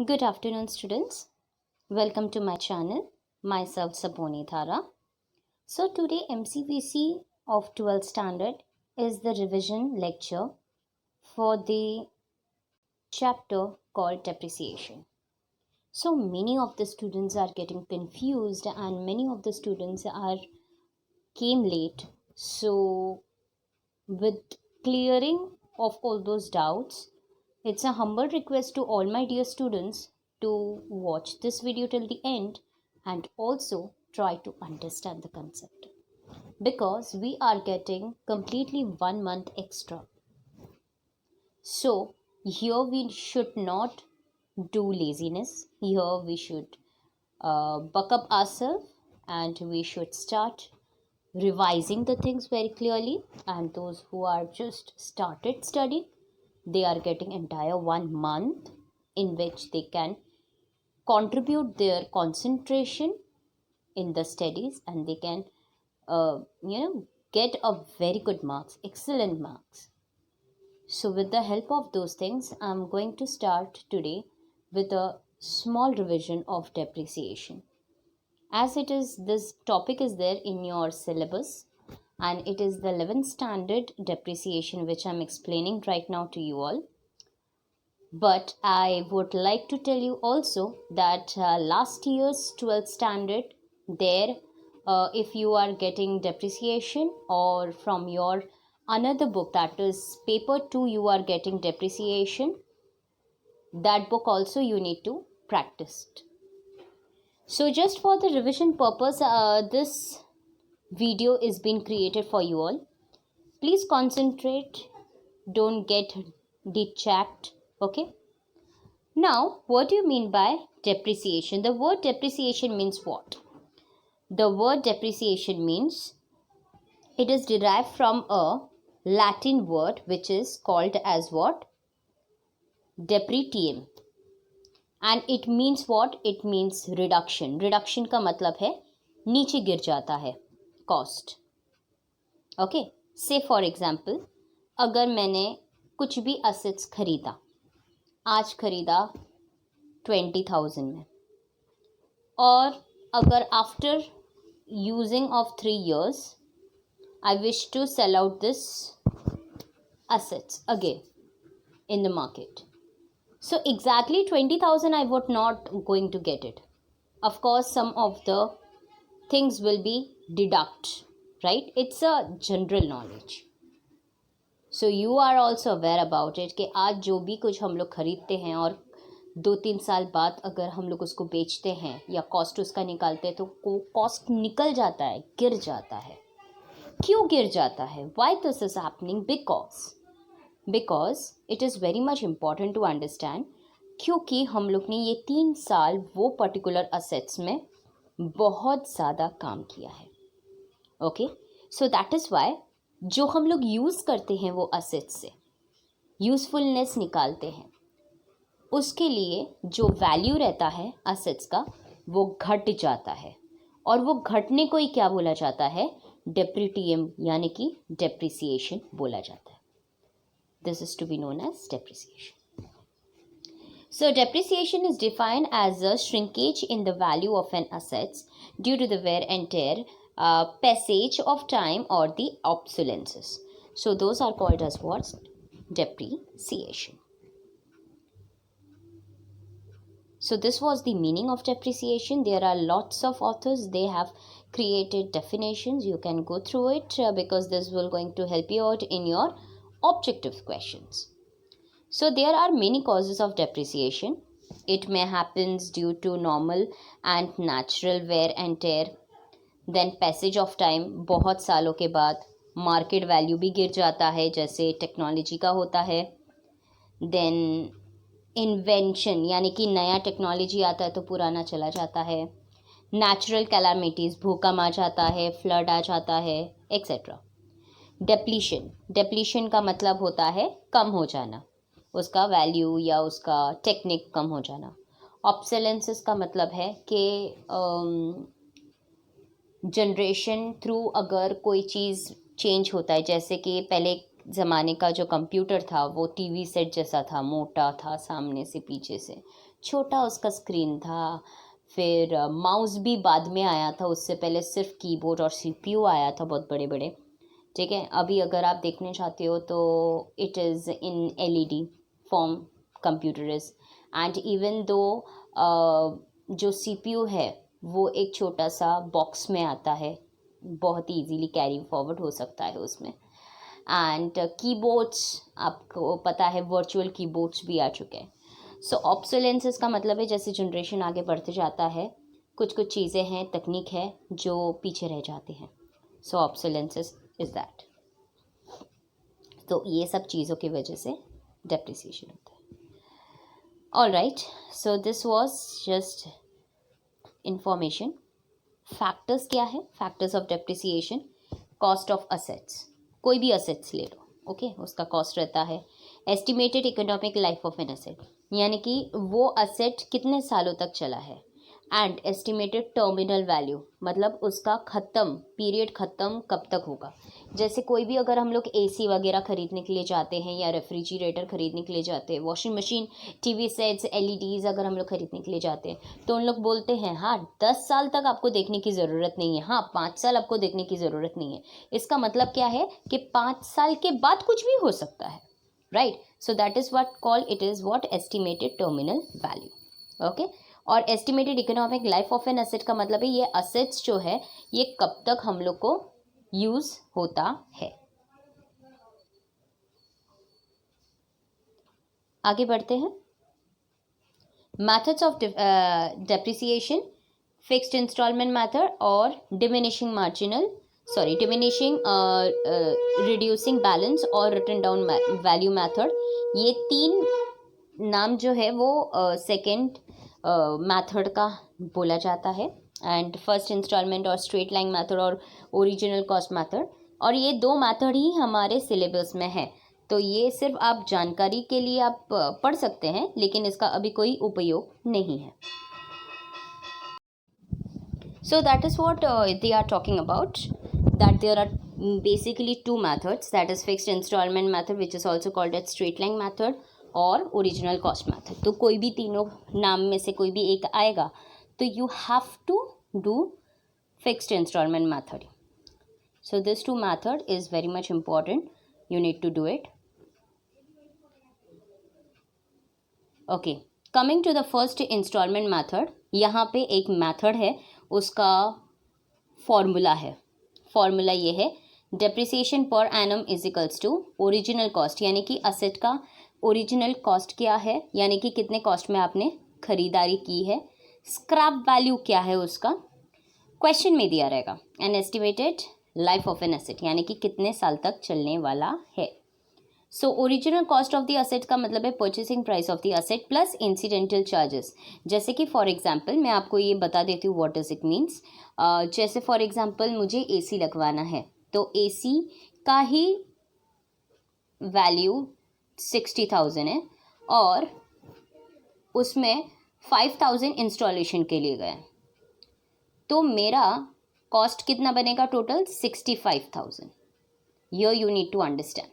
Good afternoon, students. Welcome to my channel. Myself, Saponi Thara. So, today, MCVC of 12th Standard is the revision lecture for the chapter called Depreciation. So, many of the students are getting confused, and many of the students came late. So, with clearing of all those doubts, it's a humble request to all my dear students to watch this video till the end and also try to understand the concept because we are getting completely 1 month extra. So, here we should not do laziness. Here we should buck up ourselves and we should start revising the things very clearly. And those who are just started studying, they are getting entire 1 month in which they can contribute their concentration in the studies and they can get a very good marks, excellent marks. So with the help of those things, I'm going to start today with a small revision of depreciation. As it is, this topic is there in your syllabus and it is the 11th standard depreciation which I'm explaining right now to you all. But I would like to tell you also that last year's 12th standard, there, if you are getting depreciation or from your another book, that is paper 2, you are getting depreciation, that book also you need to practice. So just for the revision purpose, this video is being created for you all. Please concentrate, don't get detract, okay? Now, what do you mean by depreciation? The word depreciation means what? The word depreciation means it is derived from a Latin word which is called as what? Depretium. And it means what? It means reduction. Reduction का मतलब है नीचे गिर जाता है cost. Okay? Say for example, अगर मैंने कुछ भी assets खरीदा, आज खरीदा 20,000 में, और अगर after using of 3 years I wish to sell out this assets again in the market, so exactly 20,000 I would not going to get it. Of course some of the things will be deduct, right? It's a general knowledge, so you are also aware about it कि आज जो भी कुछ हम लोग खरीदते हैं और 2-3 साल बाद अगर हम लोग उसको बेचते हैं या कॉस्ट उसका निकालते हैं तो कॉस्ट निकल जाता है, गिर जाता है. क्यों गिर जाता है? Why this is happening? Because it is very much important to understand, क्योंकि हम लोग ने ये 3 साल वो पर्टिकुलर असेट्स में बहुत ज़्यादा काम किया है. Okay, so that is why जो हम लोग यूज़ करते हैं वो असेट्स से यूज़फुलनेस निकालते हैं, उसके लिए जो वैल्यू रहता है असेट्स का वो घट जाता है, और वो घटने को ही क्या बोला जाता है? डेप्रिटियम यानी कि डेप्रिसिएशन बोला जाता है. This is to be known as depreciation. So depreciation is defined as a shrinkage in the value of an assets due to the wear and tear, passage of time or the obsolescence. So those are called as what? Depreciation. So this was the meaning of depreciation. There are lots of authors, they have created definitions. You can go through it because this will going to help you out in your objective questions. So there are many causes of depreciation. It may happens due to normal and natural wear and tear. Then passage of time, बहुत सालों के बाद market value भी गिर जाता है जैसे technology का होता है. देन इन्वेंशन यानी कि नया टेक्नोलॉजी आता है तो पुराना चला जाता है. नेचुरल कैलामिटीज़, भूकंप आ जाता है, फ्लड आ जाता है, एक्सेट्रा. डेप्लीशन का मतलब होता है कम हो जाना, उसका वैल्यू या उसका टेक्निक कम हो जाना. ऑब्सोलेंसेस का मतलब है कि जनरेशन थ्रू अगर कोई चीज़ चेंज होता है, जैसे कि पहले ज़माने का जो कंप्यूटर था वो टीवी सेट जैसा था, मोटा था सामने से पीछे से, छोटा उसका स्क्रीन था, फिर माउस भी बाद में आया था, उससे पहले सिर्फ कीबोर्ड और सीपीयू आया था बहुत बड़े बड़े, ठीक है। अभी अगर आप देखने चाहते हो तो it is in LED form computer is, and even though जो सीपीयू है वो एक छोटा सा बॉक्स में आता है, बहुत ही इजीली कैरी फॉरवर्ड हो सकता है उसमें। एंड कीबोर्ड्स आपको पता है वर्चुअल कीबोर्ड्स भी आ चुके हैं। सो ऑब्सोलेंसेस का मतलब है जैसे जनरेशन आगे बढ़ते जाता है कुछ कुछ चीज़ें हैं, तकनीक है जो पीछे रह जाते हैं। सो ऑब्सोलेंसेस इज़ दैट। तो ये सब चीज़ों की वजह से डेप्रिसिएशन होता है। All right, so this was just information. Factors क्या है? Factors of depreciation, cost of assets, कोई भी असेट्स ले लो, ओके, उसका कॉस्ट रहता है। Estimated economic life of an asset, यानी कि वो असेट कितने सालों तक चला है। एंड एस्टिमेटेड टर्मिनल वैल्यू, मतलब उसका ख़त्म पीरियड ख़त्म कब तक होगा। जैसे कोई भी अगर हम लोग एसी वगैरह ख़रीदने के लिए जाते हैं या रेफ्रिजरेटर ख़रीदने के लिए जाते हैं, washing machine, TV sets, LEDs अगर हम लोग ख़रीदने के लिए जाते हैं तो उन लोग बोलते हैं हाँ 10 साल तक आपको देखने की ज़रूरत नहीं है, हाँ 5 साल आपको देखने की ज़रूरत नहीं है। इसका मतलब क्या है कि 5 साल के बाद कुछ भी हो सकता है, right. So that is what call, it is what estimated terminal value, okay. और estimated economic life of an asset का मतलब है ये असेट्स जो है ये कब तक हम लोग को यूज होता है। आगे बढ़ते हैं। Methods of depreciation, fixed instalment method और डिमिनिशिंग रिड्यूसिंग बैलेंस और रिटन डाउन वैल्यू मेथड। ये 3 नाम जो है वो सेकेंड मेथड का बोला जाता है। एंड फर्स्ट इंस्टॉलमेंट और स्ट्रेट लाइन मेथड और ओरिजिनल कॉस्ट मेथड, और ये 2 मेथड ही हमारे सिलेबस में है। तो ये सिर्फ आप जानकारी के लिए आप पढ़ सकते हैं, लेकिन इसका अभी कोई उपयोग नहीं है। So that is what they are talking about, that there are basically 2 methods, that is fixed installment method which is also called as straight line method और ओरिजिनल कॉस्ट मेथड। तो कोई भी तीनों नाम में से कोई भी एक आएगा तो you have to do fixed instalment method. So this 2 method is very much important, you need to do it, okay. Coming to the first instalment method, यहाँ पे एक मेथड है, उसका फॉर्मूला है। फॉर्मूला ये है, depreciation per annum is equals to original cost, यानी कि असेट का ओरिजिनल कॉस्ट क्या है, यानी कि कितने कॉस्ट में आपने खरीदारी की है, स्क्रैप वैल्यू क्या है उसका, क्वेश्चन में दिया रहेगा, and estimated life of an asset, यानी कि कितने साल तक चलने वाला है। So original cost of the asset का मतलब है purchasing price of the asset plus incidental charges. जैसे कि फॉर एग्जांपल मैं आपको ये बता देती हूँ व्हाट डज इट मीन्स। जैसे फॉर एग्जांपल मुझे एसी लगवाना है, तो एसी का ही वैल्यू 60,000 है और उसमें 5,000 इंस्टॉलेशन के लिए गए, तो मेरा कॉस्ट कितना बनेगा total 65,000। You need to understand.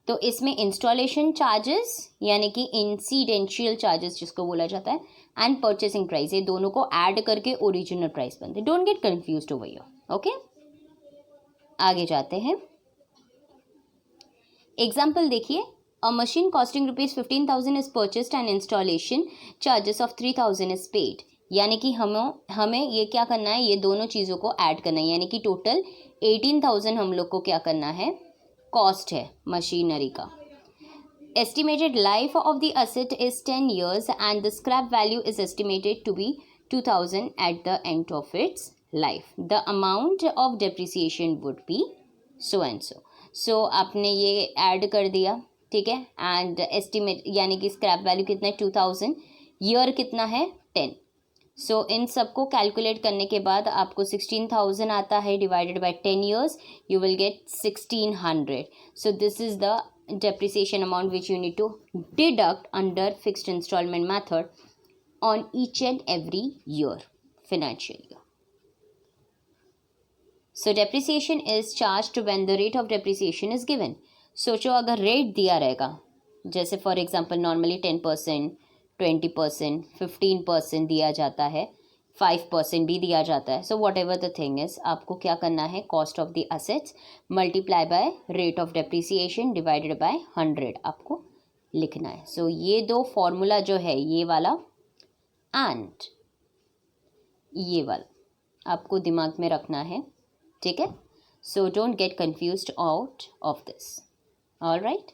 तो इसमें इंस्टॉलेशन चार्जेस यानी कि इंसिडेंशियल चार्जेस जिसको बोला जाता है, एंड परचेसिंग प्राइस, ये दोनों को ऐड करके ओरिजिनल प्राइस बनते हैं। Don't get confused over here, okay. आगे जाते हैं। एग्जाम्पल देखिए, अ machine costing ₹15,000 is purchased and installation charges of 3,000 is paid, यानी कि हमें ये क्या करना है, ये दोनों चीज़ों को ऐड करना है, यानी कि टोटल 18,000 हम लोग को क्या करना है, कॉस्ट है मशीनरी का। Estimated life of the asset is 10 years and the scrap value is estimated to be 2,000 at the end of its life. The amount of depreciation would be so and so. So आपने ये add कर दिया, ठीक है, and estimate यानी कि scrap value कितना है 2,000, ईयर कितना है 10। सो इन सबको कैलकुलेट करने के बाद आपको 16,000 आता है, divided by 10 years you will get 1,600। So this is the depreciation amount which you need to deduct under fixed installment method on each and every year, financial year. So depreciation is charged when the rate of depreciation is given. सोचो अगर rate दिया रहेगा, जैसे for example normally 10%, 20%, 15% दिया जाता है, 5% भी दिया जाता है. So what ever the thing is, आपको क्या करना है, cost of the assets multiply by rate of depreciation divided by 100 आपको लिखना है. सो ये दो फॉर्मूला जो है, ये वाला एंड ये वाला आपको दिमाग में रखना है, ठीक है. So don't get confused out of this. All right.